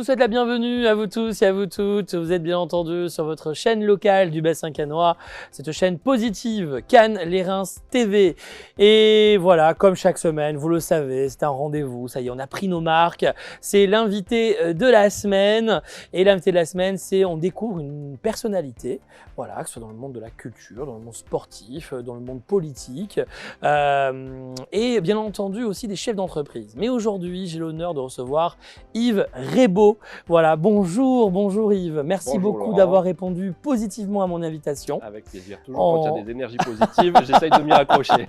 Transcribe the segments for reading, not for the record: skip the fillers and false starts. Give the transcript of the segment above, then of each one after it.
vous souhaite la bienvenue à vous tous et à vous toutes. Vous êtes bien entendu sur votre chaîne locale du bassin cannois, cette chaîne positive Cannes Les Reims TV. Et voilà, comme chaque semaine, vous le savez, c'est un rendez-vous. Ça y est, on a pris nos marques. C'est l'invité de la semaine. Et l'invité de la semaine, c'est on découvre une personnalité, voilà, que ce soit dans le monde de la culture, dans le monde sportif, dans le monde politique, et bien entendu aussi des chefs d'entreprise. Mais aujourd'hui, j'ai l'honneur de recevoir Yves Rebaud. Voilà, bonjour Yves. Merci Bonjour beaucoup Laurent. d'avoir répondu positivement à mon invitation. Avec plaisir. Toujours quand il y a des énergies positives, j'essaye de m'y raccrocher.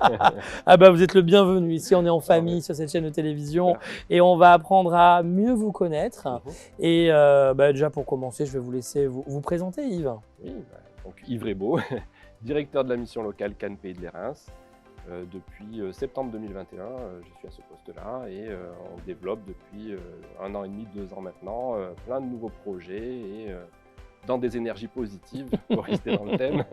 Ah bah vous êtes le bienvenu. Ici, on est en famille sur cette chaîne de télévision et on va apprendre à mieux vous connaître. Et déjà pour commencer, je vais vous laisser vous présenter, Yves. Oui, donc Yves Rebaud, directeur de la mission locale Cannes Pays de les Reims. Depuis septembre 2021, je suis à ce poste-là et on développe depuis 1 an et demi, 2 ans maintenant, plein de nouveaux projets et dans des énergies positives pour rester dans le thème.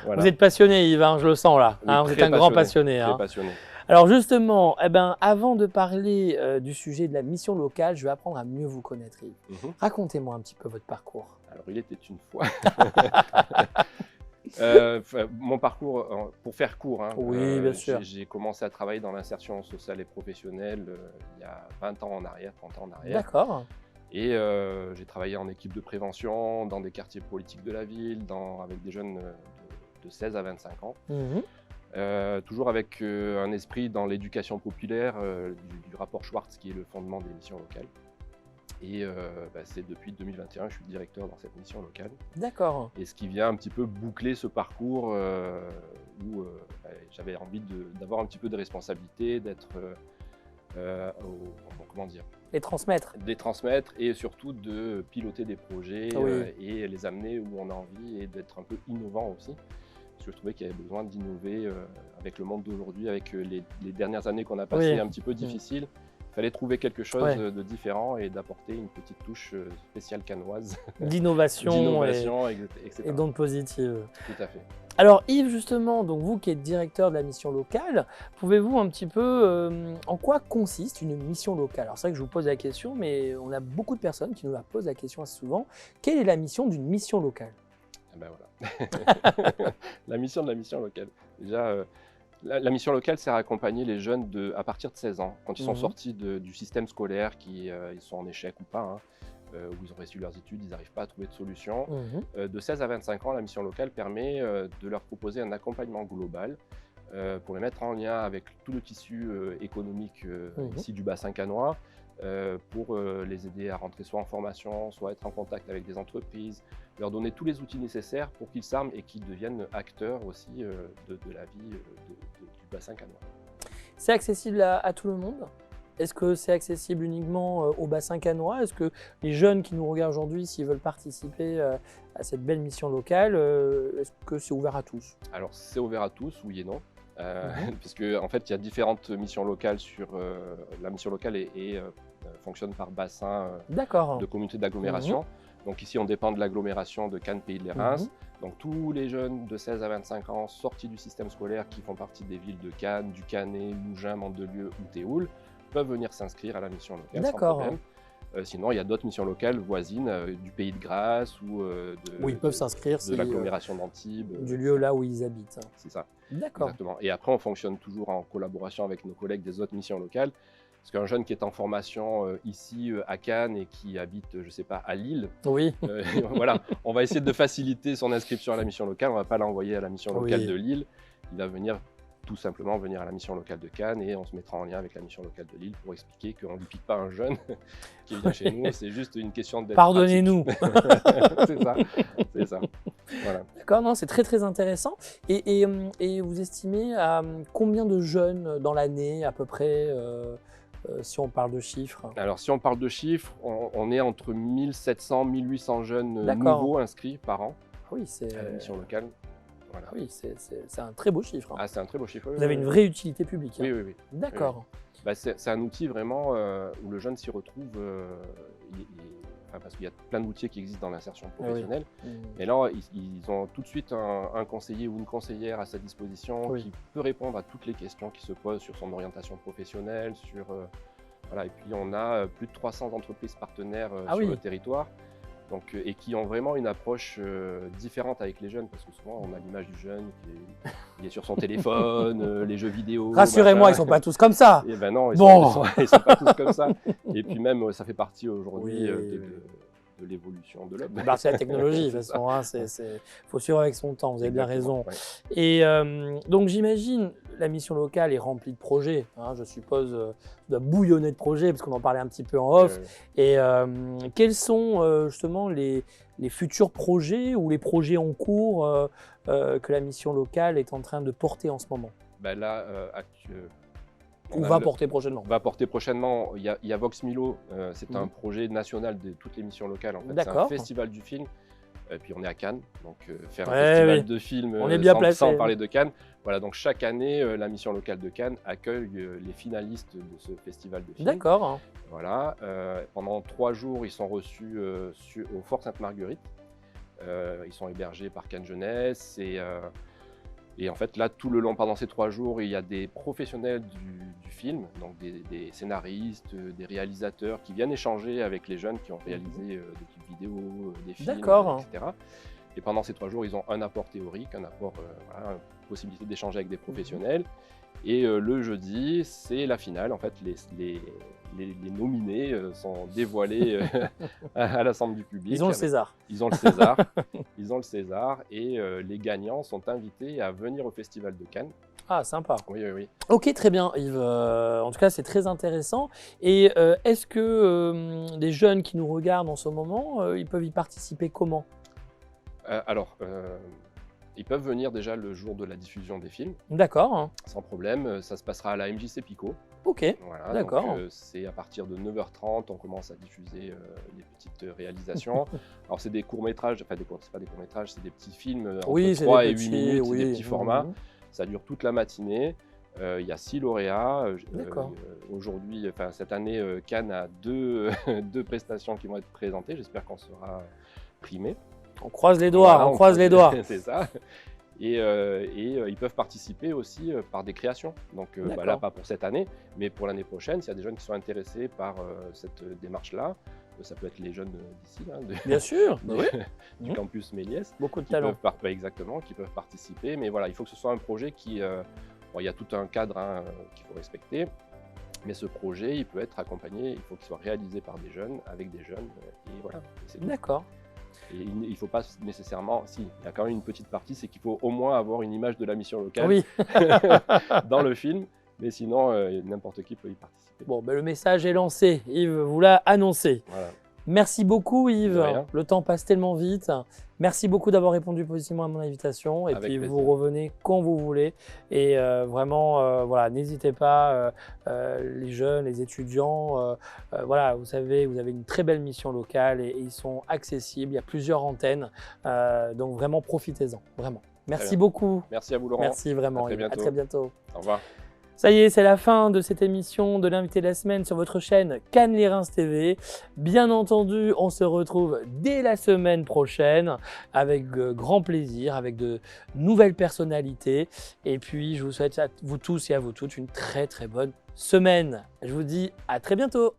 Voilà. Vous êtes passionné, Yves, hein, je le sens là. Oui, Hein, vous êtes un grand passionné. Très Hein. passionné. Alors justement, avant de parler du sujet de la mission locale, je vais apprendre à mieux vous connaître, Yves. Racontez-moi un petit peu votre parcours. Alors il était une fois. Mon parcours, pour faire court, hein, oui, bien sûr. J'ai commencé à travailler dans l'insertion sociale et professionnelle il y a 20 ans en arrière, 30 ans en arrière. D'accord. Et j'ai travaillé en équipe de prévention, dans des quartiers politiques de la ville, avec des jeunes de 16 à 25 ans. Toujours avec un esprit dans l'éducation populaire du rapport Schwartz, qui est le fondement des missions locales. Et c'est depuis 2021 je suis directeur dans cette mission locale. D'accord. Et ce qui vient un petit peu boucler ce parcours où j'avais envie d'avoir un petit peu de responsabilité, d'être, comment dire, les transmettre. De les transmettre et surtout de piloter des projets et les amener où on a envie et d'être un peu innovant aussi. Parce que je trouvais qu'il y avait besoin d'innover avec le monde d'aujourd'hui, avec les dernières années qu'on a passées un petit peu difficiles. Il fallait trouver quelque chose de différent et d'apporter une petite touche spéciale cannoise. D'innovation etc. Et d'ondes positives. Tout à fait. Alors Yves, justement, donc vous qui êtes directeur de la mission locale, pouvez-vous un petit peu, en quoi consiste une mission locale? Alors c'est vrai que je vous pose la question, mais on a beaucoup de personnes qui nous la posent la question assez souvent. Quelle est la mission d'une mission locale? Ben voilà. La mission de la mission locale. Déjà, la mission locale sert à accompagner les jeunes à partir de 16 ans, quand ils sont sortis du système scolaire, ils sont en échec ou pas, où ils ont réussi leurs études, ils n'arrivent pas à trouver de solution. De 16 à 25 ans, la mission locale permet de leur proposer un accompagnement global pour les mettre en lien avec tout le tissu économique ici du bassin cannois, pour les aider à rentrer soit en formation, soit être en contact avec des entreprises, leur donner tous les outils nécessaires pour qu'ils s'arment et qu'ils deviennent acteurs aussi de la vie du bassin cannois. C'est accessible à tout le monde? Est-ce que c'est accessible uniquement au bassin cannois? Est-ce que les jeunes qui nous regardent aujourd'hui, s'ils veulent participer à cette belle mission locale, est-ce que c'est ouvert à tous? Alors c'est ouvert à tous, oui et non. Parce qu'en fait, il y a différentes missions locales la mission locale fonctionne par bassin de communautés d'agglomération. Donc ici, on dépend de l'agglomération de Cannes Pays de les Reims. Donc tous les jeunes de 16 à 25 ans sortis du système scolaire qui font partie des villes de Cannes, du Canet, Mougins, Mandelieu ou Théoul peuvent venir s'inscrire à la mission locale sans problème. Sinon, il y a d'autres missions locales voisines du Pays de Grasse ou ils peuvent s'inscrire de l'agglomération d'Antibes. Du lieu là où ils habitent. C'est ça. D'accord. Exactement. Et après, on fonctionne toujours en collaboration avec nos collègues des autres missions locales. Parce qu'un jeune qui est en formation ici à Cannes et qui habite, je ne sais pas, à Lille, voilà, on va essayer de faciliter son inscription à la mission locale. On ne va pas l'envoyer à la mission locale de Lille. Il va tout simplement venir à la mission locale de Cannes et on se mettra en lien avec la mission locale de Lille pour expliquer qu'on ne lui pique pas un jeune qui vient chez nous, c'est juste une question d'être Pardonnez-nous. C'est ça. Voilà. D'accord, non, c'est très intéressant. Et vous estimez à combien de jeunes dans l'année à peu près, si on parle de chiffres? Alors si on parle de chiffres, on est entre 1700 1800 jeunes nouveaux inscrits par an à la mission locale. Voilà. Oui, c'est un très beau chiffre. Ah, c'est un très beau chiffre. Vous avez une vraie utilité publique. Oui. D'accord. C'est un outil vraiment où le jeune s'y retrouve, parce qu'il y a plein d'outils qui existent dans l'insertion professionnelle. Mais là, ils ont tout de suite un conseiller ou une conseillère à sa disposition qui peut répondre à toutes les questions qui se posent sur son orientation professionnelle, sur Voilà, et puis on a plus de 300 entreprises partenaires Ah sur oui. le territoire. Donc, et qui ont vraiment une approche différente avec les jeunes, parce que souvent on a l'image du jeune qui est sur son téléphone, les jeux vidéo. Rassurez-moi, ils sont pas tous comme ça. Et ben non, Bon. ils sont pas tous comme ça. Et puis même, ça fait partie aujourd'hui Oui. de l'évolution de l'homme. C'est la technologie, de toute C'est façon, hein, faut suivre avec son temps, vous avez bien raison. Ouais. Et donc j'imagine, la mission locale est remplie de projets, hein, je suppose, doit bouillonner de projets, parce qu'on en parlait un petit peu en off. Et quels sont justement les futurs projets ou les projets en cours que la mission locale est en train de porter en ce moment? Ben là, Ou va porter prochainement? Va porter prochainement. Il y a Vox Milo, c'est un projet national de toutes les missions locales. En fait. C'est un festival du film. Et puis on est à Cannes, donc faire un festival de films on est bien placé. Sans parler de Cannes. Voilà, donc chaque année, la mission locale de Cannes accueille les finalistes de ce festival de films. D'accord. Voilà, pendant 3 jours, ils sont reçus au Fort Sainte-Marguerite. Ils sont hébergés par Cannes Jeunesse et en fait, là, tout le long, pendant ces 3 jours, il y a des professionnels du film, donc des scénaristes, des réalisateurs qui viennent échanger avec les jeunes qui ont réalisé des clips vidéo, des films, etc. Et pendant ces 3 jours, ils ont un apport théorique, une possibilité d'échanger avec des professionnels. Et le jeudi, c'est la finale. En fait, les nominés sont dévoilés à l'ensemble du public. Ils ont le César. Ils ont le César. Ils ont le César. Et les gagnants sont invités à venir au Festival de Cannes. Ah, sympa. Oui, oui, oui. Ok, très bien, Yves. En tout cas, c'est très intéressant. Et est-ce que des jeunes qui nous regardent en ce moment, ils peuvent y participer comment? Alors, ils peuvent venir déjà le jour de la diffusion des films. D'accord. Sans problème. Ça se passera à la MJC Picot. Ok, voilà, d'accord. C'est à partir de 9h30, on commence à diffuser les petites réalisations. Alors, c'est des courts-métrages, enfin, c'est pas des courts-métrages, c'est des petits films entre 3 et 8 minutes, des petits formats. Ça dure toute la matinée. Il y a 6 lauréats. Aujourd'hui, cette année, Cannes a deux prestations qui vont être présentées. J'espère qu'on sera primés. On croise les doigts, voilà, on croise les doigts. C'est ça. Et ils peuvent participer aussi par des créations. Donc là, pas pour cette année, mais pour l'année prochaine, s'il y a des jeunes qui sont intéressés par cette démarche-là, ça peut être les jeunes d'ici, bien sûr, du campus Méliès. Beaucoup de talent. Exactement, qui peuvent participer. Mais voilà, il faut que ce soit un projet qui... il y a tout un cadre qu'il faut respecter. Mais ce projet, il peut être accompagné, il faut qu'il soit réalisé par des jeunes, avec des jeunes. Et voilà. D'accord. Et il ne faut pas nécessairement, si, il y a quand même une petite partie, c'est qu'il faut au moins avoir une image de la mission locale dans le film, mais sinon n'importe qui peut y participer. Bon, le message est lancé, Yves vous l'a annoncé. Voilà. Merci beaucoup Yves, le temps passe tellement vite. Merci beaucoup d'avoir répondu positivement à mon invitation. Et puis vous revenez quand vous voulez. Et vraiment, voilà, n'hésitez pas, les jeunes, les étudiants, voilà, vous savez, vous avez une très belle mission locale et ils sont accessibles. Il y a plusieurs antennes, donc vraiment profitez-en, vraiment. Merci beaucoup. Merci à vous Laurent. Merci vraiment. À très bientôt. Au revoir. Ça y est, c'est la fin de cette émission de l'invité de la semaine sur votre chaîne Cannes Les Reims TV. Bien entendu, on se retrouve dès la semaine prochaine avec grand plaisir, avec de nouvelles personnalités. Et puis, je vous souhaite à vous tous et à vous toutes une très très bonne semaine. Je vous dis à très bientôt.